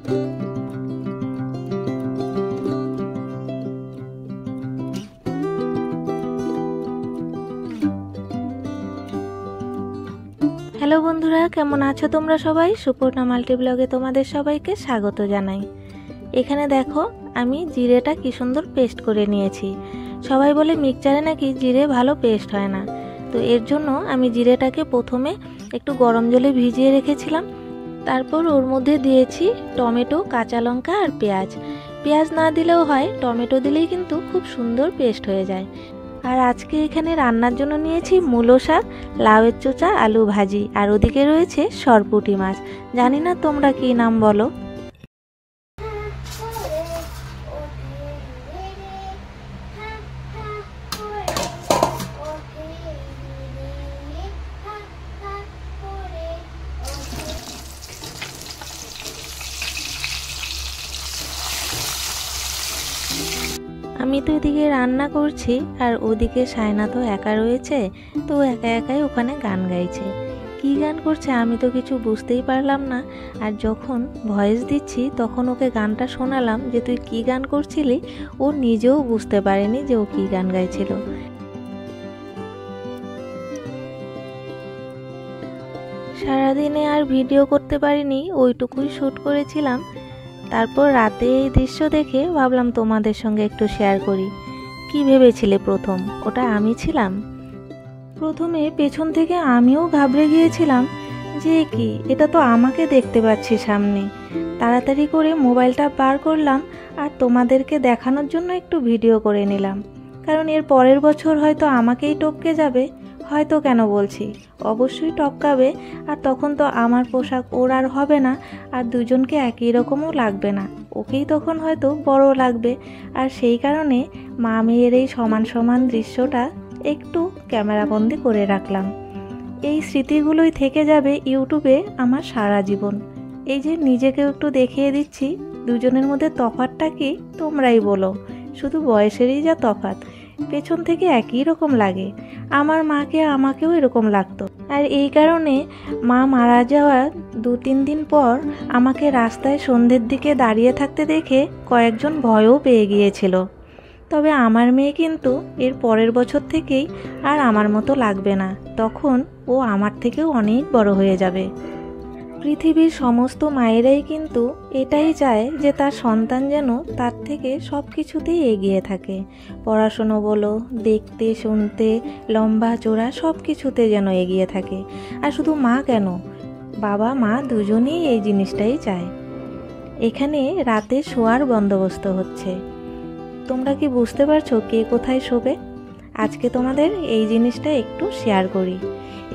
Hello বন্ধুরা, কেমন আছো তোমরা সবাই? সুপর্ণা মাল্টি ব্লগে তোমাদের সবাইকে স্বাগত জানাই। এখানে দেখো আমি জিরেটা কি সুন্দর পেস্ট করে নিয়েছি। সবাই বলে মিক্সচারে নাকি জিরে ভালো পেস্ট হয় না, তো এর জন্য আমি জিরেটাকে প্রথমে একটু গরম জলে ভিজিয়ে রেখেছিলাম। তারপর ওর মধ্যে দিয়েছি টমেটো, কাঁচা লঙ্কা আর পেঁয়াজ। পেঁয়াজ না দিলেও হয়, টমেটো দিলেই কিন্তু খুব সুন্দর পেস্ট হয়ে যায়। আর আজকে এখানে রান্নার জন্য নিয়েছি মূলো শাক, লাউয়ের চোচা, আলু ভাজি, আর ওদিকে রয়েছে সরপুঁটি মাছ। জানি না তোমরা কি নাম বলো। আমি তো এদিকে রান্না করছি আর ওদিকে সায়না তো একা রয়েছে, তো একা একাই ওখানে গান গাইছে। কি গান করছে আমি তো কিছু বুঝতেই পারলাম না। আর যখন ভয়েস দিচ্ছি তখন ওকে গানটা শোনালাম যে তুই কি গান করছিলি, ও নিজেও বুঝতে পারেনি যে ও কি গান গাইছিল। সারাদিনে আর ভিডিও করতে পারিনি, ওইটুকুই শ্যুট করেছিলাম। তারপর রাতে এই দৃশ্য দেখে ভাবলাম তোমাদের সঙ্গে একটু শেয়ার করি। কি ভেবেছিলে প্রথম? ওটা আমি ছিলাম। প্রথমে পেছন থেকে আমিও ঘাবড়ে গিয়েছিলাম যে কি, এটা তো আমাকে দেখতে পাচ্ছি সামনে। তাড়াতাড়ি করে মোবাইলটা বার করলাম আর তোমাদেরকে দেখানোর জন্য একটু ভিডিও করে নিলাম, কারণ এর পরের বছর হয়তো আমাকেই টপকে যাবে। হয়তো কেন বলছি, অবশ্যই টপকাবে। আর তখন তো আমার পোশাক ওর আর হবে না, আর দুজনকে একই রকমও লাগবে না। ওকেই তখন হয়তো বড় লাগবে। আর সেই কারণে মা মেয়ের এই সমান সমান দৃশ্যটা একটু ক্যামেরাবন্দি করে রাখলাম। এই স্মৃতিগুলোই থেকে যাবে ইউটিউবে আমার সারা জীবন। এই যে নিজেকেও একটু দেখিয়ে দিচ্ছি, দুজনের মধ্যে তফাৎটা কি তোমরাই বলো। শুধু বয়সেরই যা তফাৎ, পেছন থেকে একই রকম লাগে। আমার মাকে আমাকেও এরকম লাগতো। আর এই কারণে মা মারা যাওয়ার 2-3 দিন পর আমাকে রাস্তায় সন্ধ্যের দিকে দাঁড়িয়ে থাকতে দেখে কয়েকজন ভয়ও পেয়ে গিয়েছিল। তবে আমার মেয়ে কিন্তু এর পরের বছর থেকেই আর আমার মতো লাগবে না, তখন ও আমার থেকেও অনেক বড় হয়ে যাবে। পৃথিবীর সমস্ত মায়েরাই কিন্তু এটাই চায় যে তার সন্তান যেন তার থেকে সব কিছুতেই এগিয়ে থাকে। পড়াশুনো বলো, দেখতে শুনতে, লম্বা চোরা সব কিছুতে যেন এগিয়ে থাকে। আর শুধু মা কেন, বাবা মা দুজনেই এই জিনিসটাই চায়। এখানে রাতে শোয়ার বন্দোবস্ত হচ্ছে। তোমরা কি বুঝতে পারছো কে কোথায় শোবে? আজকে তোমাদের এই জিনিসটা একটু শেয়ার করি।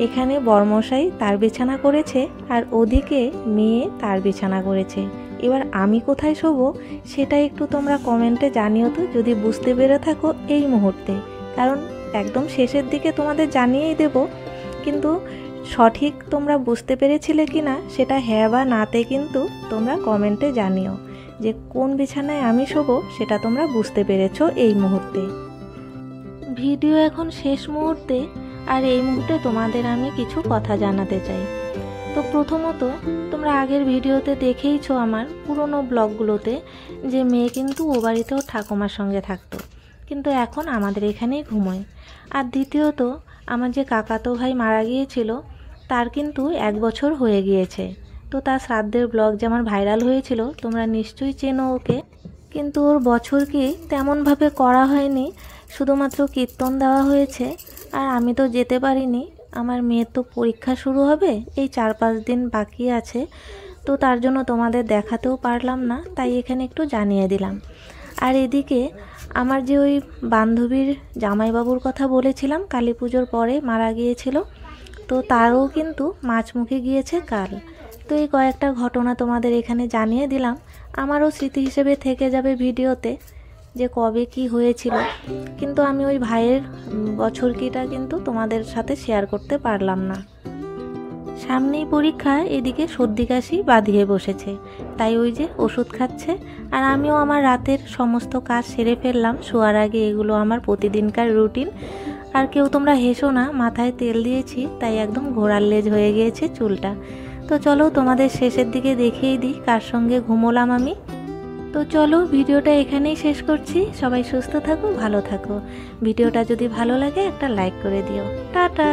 এখানে বরমশাই তার বিছানা করেছে আর ওদিকে মেয়ে তার বিছানা করেছে। এবার আমি কোথায় শোবো সেটা একটু তোমরা কমেন্টে জানিও তো, যদি বুঝতে পেরে থাকো এই মুহূর্তে। কারণ একদম শেষের দিকে তোমাদের জানিয়েই দেব, কিন্তু সঠিক তোমরা বুঝতে পেরেছিলে কি না সেটা হ্যাঁ বা নাতে কিন্তু তোমরা কমেন্টে জানিও, যে কোন বিছানায় আমি শোবো সেটা তোমরা বুঝতে পেরেছো এই মুহূর্তে। ভিডিও এখন শেষ মুহূর্তে, আর এই মুহূর্তে তোমাদের আমি কিছু কথা জানাতে চাই। তো প্রথমত, তোমরা আগের ভিডিওতে দেখেইছো আমার পুরনো ব্লগগুলোতে যে মেয়ে কিন্তু ও বাড়িতেও ঠাকুমার সঙ্গে থাকতো, কিন্তু এখন আমাদের এখানেই ঘুমোয়। আর দ্বিতীয়ত, আমার যে কাকাতো ভাই মারা গিয়েছিল তার কিন্তু 1 বছর হয়ে গিয়েছে। তো তার শ্রাদ্ধের ব্লগ যে আমার ভাইরাল হয়েছিল, তোমরা নিশ্চয়ই চেনো ওকে। কিন্তু ওর বছর কি তেমনভাবে করা হয়নি, শুধুমাত্র কীর্তন দেওয়া হয়েছে। আর আমি তো যেতে পারিনি, আমার মেয়ের তো পরীক্ষা শুরু হবে, এই 4-5 দিন বাকি আছে, তো তার জন্য তোমাদের দেখাতেও পারলাম না, তাই এখানে একটু জানিয়ে দিলাম। আর এদিকে আমার যে ওই বান্ধবীর জামাইবাবুর কথা বলেছিলাম কালী পুজোর পরে মারা গিয়েছিল, তো তারও কিন্তু মাঝমুখে গিয়েছে কাল। তো এই কয়েকটা ঘটনা তোমাদের এখানে জানিয়ে দিলাম, আমারও স্মৃতি হিসেবে থেকে যাবে ভিডিওতে যে কবে কি হয়েছিল। কিন্তু আমি ওই ভাইয়ের বছরকিটা কিন্তু তোমাদের সাথে শেয়ার করতে পারলাম না। সামনেই পরীক্ষা, এদিকে সর্দি কাশি বাঁধিয়ে বসেছে, তাই ওই যে ওষুধ খাচ্ছে। আর আমিও আমার রাতের সমস্ত কাজ সেরে ফেললাম শোয়ার আগে, এগুলো আমার প্রতিদিনকার রুটিন। আর কেউ তোমরা হেসো না, মাথায় তেল দিয়েছি তাই একদম ঘোড়ার লেজ হয়ে গিয়েছে চুলটা। তো চলো তোমাদের শেষের দিকে দেখিয়ে দিই কার সঙ্গে ঘুমোলাম আমি। তো চলো ভিডিওটা এখানেই শেষ করছি। সবাই সুস্থ থাকো, ভালো থাকো। ভিডিওটা যদি ভালো লাগে একটা লাইক করে দিও। টাটা।